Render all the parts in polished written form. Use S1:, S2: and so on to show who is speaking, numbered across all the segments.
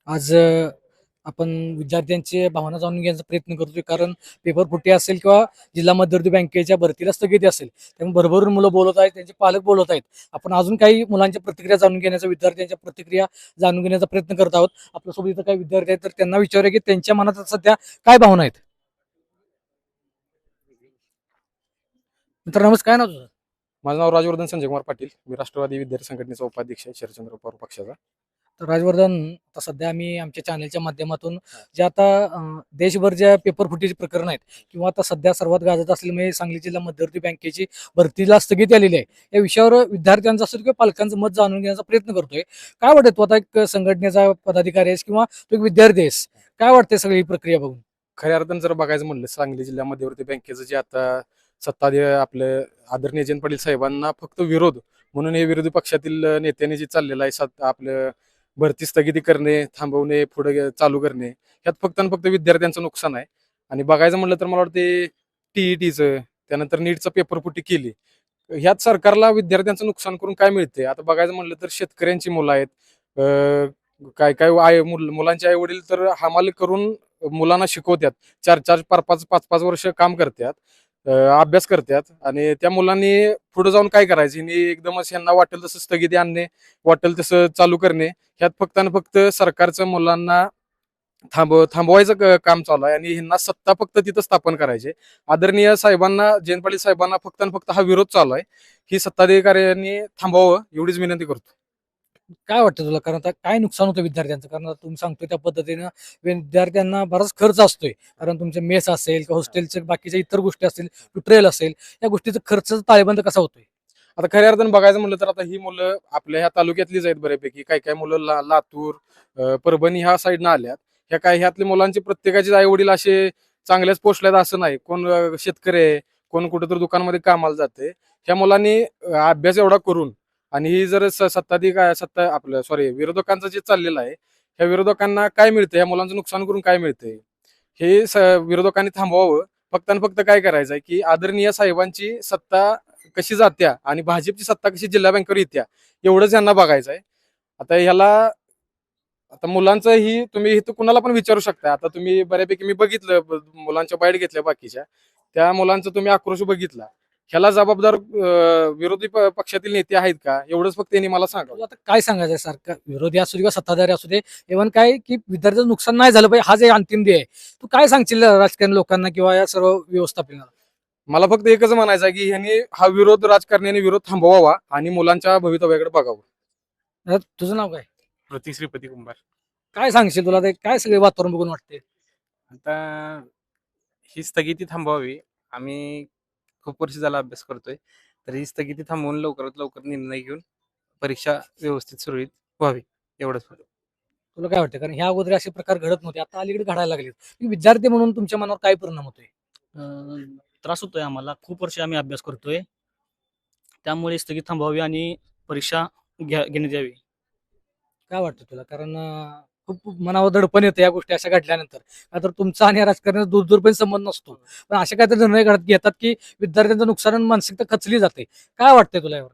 S1: आज आपण विद्यार्थ्यांची भावना जाणून घेण्याचा प्रयत्न करतोय, कारण पेपर फुटी असेल किंवा जिल्हा मध्यवर्ती बँकेच्या भरतीला स्थगिती असेल, त्यामुळे भरभरून मुलं बोलत आहेत, त्यांचे पालक बोलत आहेत. आपण अजून काही मुलांच्या प्रतिक्रिया जाणून घेण्याचा, विद्यार्थ्यांच्या प्रतिक्रिया जाणून घेण्याचा प्रयत्न करत आहोत. आपल्यासोबत इथं काही विद्यार्थी आहेत, तर त्यांना विचारूया की त्यांच्या मनात सध्या काय भावना आहेत. मित्र नमस्कार, काय नाव तुझं?
S2: माझं नाव राजवर्धन संजय कुमार पाटील. मी राष्ट्रवादी विद्यार्थी संघटनेचा उपाध्यक्ष आहे, शरदचंद्र पवार पक्षाचा.
S1: तर राजवर्धन, आता सध्या आम्ही आमच्या चॅनलच्या माध्यमातून जे आता देशभर ज्या पेपर फुटीचे प्रकरण आहेत, किंवा आता सध्या सर्वात गाजत असलेली म्हणजे सांगली जिल्हा मध्यवर्ती बँकेची भरतीला स्थगिती आलेली आहे, या विषयावर विद्यार्थ्यांचं असेल किंवा पालकांचं मत जाणून घेण्याचा प्रयत्न करतोय. काय वाटतं, तू आता एक संघटनेचा पदाधिकारी आहेस किंवा तू एक विद्यार्थी आहेस, काय वाटते सगळी ही प्रक्रिया बघून?
S2: खऱ्या अर्थानं जर बघायचं म्हणलं, सांगली जिल्हा मध्यवर्ती बँकेचं जे आता आपलं आदरणीय जयंत पाटील साहेबांना फक्त विरोध म्हणून हे विरोधी पक्षातील नेत्यांनी जे चाललेलं आहे, आपलं भरती स्थगिती करणे, थांबवणे, पुढे चालू करणे, ह्यात फक्त आणि फक्त विद्यार्थ्यांचं नुकसान आहे. आणि बघायचं म्हणलं तर मला वाटते टीईटीचं, त्यानंतर नीटचं पेपर फुटी केली, ह्यात सरकारला विद्यार्थ्यांचं नुकसान करून काय मिळते? आता बघायचं म्हणलं तर शेतकऱ्यांची मुलं आहेत, काय काय मुलांचे आई वडील तर हमाली करून मुलांना शिकवतात, 4-4, 5-5, 5-5 वर्ष काम करतात, अभ्यास करतात, आणि त्या मुलांनी पुढे जाऊन काय करायचं? ह्यांनी एकदमच ह्यांना वाटेल तसं स्थगिती आणणे, वाटेल तसं चालू करणे, ह्यात फक्त आणि फक्त सरकारचं मुलांना थांबवायचं काम चालू आहे, आणि ह्यांना सत्ता फक्त तिथं स्थापन करायचे. आदरणीय साहेबांना, जयंत पाटील साहेबांना फक्त आणि फक्त हा विरोध चालू आहे. ही सत्ताधिकाऱ्यांनी थांबवावं एवढीच विनंती करतो.
S1: काय वाटतं तुला, कारण आता काय नुकसान होतं विद्यार्थ्यांचं? कारण आता तुम्ही सांगतोय त्या पद्धतीनं विद्यार्थ्यांना बराच खर्च असतोय, कारण तुमचे मेस असेल किंवा हॉस्टेलचे बाकीच्या इतर गोष्टी असतील, ट्रेल असेल, या गोष्टीचा खर्च ताळेबंद कसा होतोय?
S2: आता खऱ्या अर्थानं बघायचं म्हणलं तर आता ही मुलं आपल्या ह्या तालुक्यातलीच आहेत बऱ्यापैकी. काही काही मुलं लातूर, परभणी ह्या साईडनं आल्यात. ह्यातल्या मुलांचे प्रत्येकाचे आई वडील असे चांगल्याच पोस्टला आहेत असं नाही. कोण शेतकरी आहे, कोण कुठेतरी दुकानामध्ये कामाला जाते. ह्या मुलांनी अभ्यास एवढा करून, आणि ही जर विरोधकांचं जे चाललेलं आहे, ह्या विरोधकांना काय मिळतं? ह्या मुलांचं नुकसान करून काय मिळतंय? हे विरोधकांनी थांबवावं. फक्त आणि फक्त काय करायचंय की आदरणीय साहेबांची सत्ता कशी जात्या आणि भाजपची सत्ता कशी जिल्हा बँकेवर येत्या, एवढंच यांना बघायचं आहे. आता ह्याला, आता मुलांचं ही तुम्ही इथं कुणाला पण विचारू शकता. आता तुम्ही बऱ्यापैकी मी बघितलं, मुलांच्या बाईट घेतल्या बाकीच्या, त्या मुलांचा तुम्ही आक्रोश बघितला. ह्याला जबाबदार विरोधी पक्षातील नेते आहेत का? एवढंच फक्त त्यांनी मला सांगा.
S1: तुला आता काय सांगायचं, सरकार विरोधी असू दे किंवा सत्ताधारी असू दे, इव्हन काय की विद्यार्थ्यांचं नुकसान नाही झालं पाहिजे, हा जे अंतिम ध्येय आहे. तू काय सांगशील राजकारणी लोकांना किंवा या सर्व व्यवस्थापनाला?
S2: मला फक्त एकच म्हणायचं आहे की ह्यांनी हा विरोध, राजकारण्याने विरोध थांबवावा आणि मुलांच्या भवितव्याकडे बघावं.
S1: तुझं नाव काय?
S3: प्रतीक श्रीपती कुंभार.
S1: काय सांगशील, तुला ते काय सगळे वातावरण बघून वाटते?
S3: आता ही स्थगिती थांबवावी. आम्ही खूप वर्ष झाला अभ्यास करतोय, तर ही स्थगिती थांबवून लवकरात लवकर निर्णय घेऊन परीक्षा व्यवस्थित सुरळीत व्हावी, एवढंच फक्त.
S1: तुला काय वाटतं, कारण ह्या अगोदर असे प्रकार घडत नव्हते, आता अलीकडे घडायला लागले. विद्यार्थी म्हणून तुमच्या मनावर काय परिणाम होतोय?
S4: त्रास होतोय आम्हाला. खूप वर्ष आम्ही अभ्यास करतोय, त्यामुळे स्थगित थांबवावी आणि परीक्षा घेण्यात यावी.
S1: काय वाटतं तुला, कारण खूप मनावर दडपण येतं या गोष्टी अशा घडल्यानंतर. का तर तुमचा आणि या राजकारणाचा दूरदूरपर्यंत संबंध नसतो, पण असे काहीतरी निर्णय घेतात की विद्यार्थ्यांचं नुकसान आणि मानसिकता खचली जाते. काय वाटतंय तुला यावर?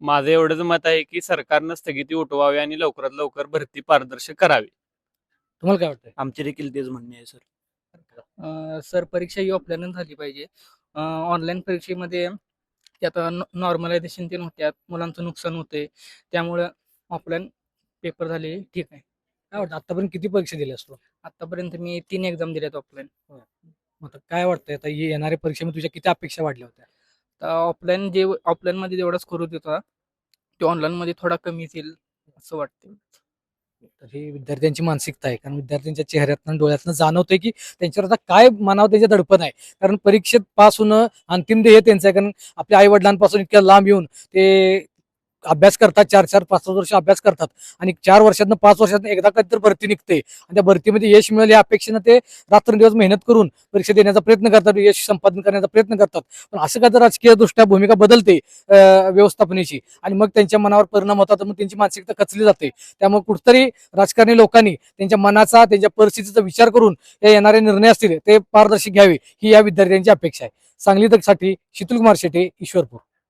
S5: माझं एवढंच मत आहे की सरकारनं स्थगिती उठवावी आणि लवकरात लवकर भरती पारदर्शक करावी.
S1: तुम्हाला काय वाटतंय?
S4: आमचे देखील तेच म्हणणे आहे, सर.
S6: सर, परीक्षा ही ऑफलाईन झाली पाहिजे. ऑनलाईन परीक्षेमध्ये ते आता नॉर्मलायझेशन ते होत्यात, मुलांचं नुकसान होते, त्यामुळं ऑफलाईन पेपर झाले ठीक आहे.
S1: काय वाटतं, आतापर्यंत किती परीक्षा दिल्या असतो?
S6: आतापर्यंत मी 3 एक्झाम दिल्यात ऑफलाईन.
S1: आता काय वाटतंय, आता येणाऱ्या परीक्षेमध्ये तुझ्या किती अपेक्षा वाढल्या होत्या?
S6: तर ऑफलाईनमध्ये जेवढा स्कोर होत होता, ते ऑनलाईनमध्ये थोडा कमी येईल असं वाटतं.
S1: तर ही विद्यार्थ्यांची मानसिकता आहे, कारण विद्यार्थ्यांच्या चेहऱ्यातनं डोळ्यातनं जाणवतंय की त्यांच्यावर आता काय मनावर त्याच्या दडपण आहे. कारण परीक्षेत पास होणं अंतिम ध्येय त्यांचं आहे, कारण आपल्या आई वडिलांपासून इतक्या लांब येऊन ते अभ्यास करतात, 4-4, 5-5 वर्ष अभ्यास करतात, आणि 4 वर्षातनं 5 वर्षातनं एकदा कधीतरी भरती निघते, आणि त्या भरतीमध्ये यश मिळेल या अपेक्षेनं ते रात्रंदिवस मेहनत करून परीक्षा देण्याचा प्रयत्न करतात, यश संपादन करण्याचा प्रयत्न करतात. पण असं काय तर राजकीय दृष्ट्या भूमिका बदलते व्यवस्थापनेची, आणि मग त्यांच्या मनावर परिणाम होतात, मग त्यांची मानसिकता खचली जाते. त्यामुळे कुठतरी राजकारणी लोकांनी त्यांच्या मनाचा, त्यांच्या परिस्थितीचा विचार करून या येणारे निर्णय असतील ते पारदर्शक घ्यावे, ही या विद्यार्थ्यांची अपेक्षा आहे. सांगली तकसाठी शीतल कुमार शेटे, ईश्वरपूर.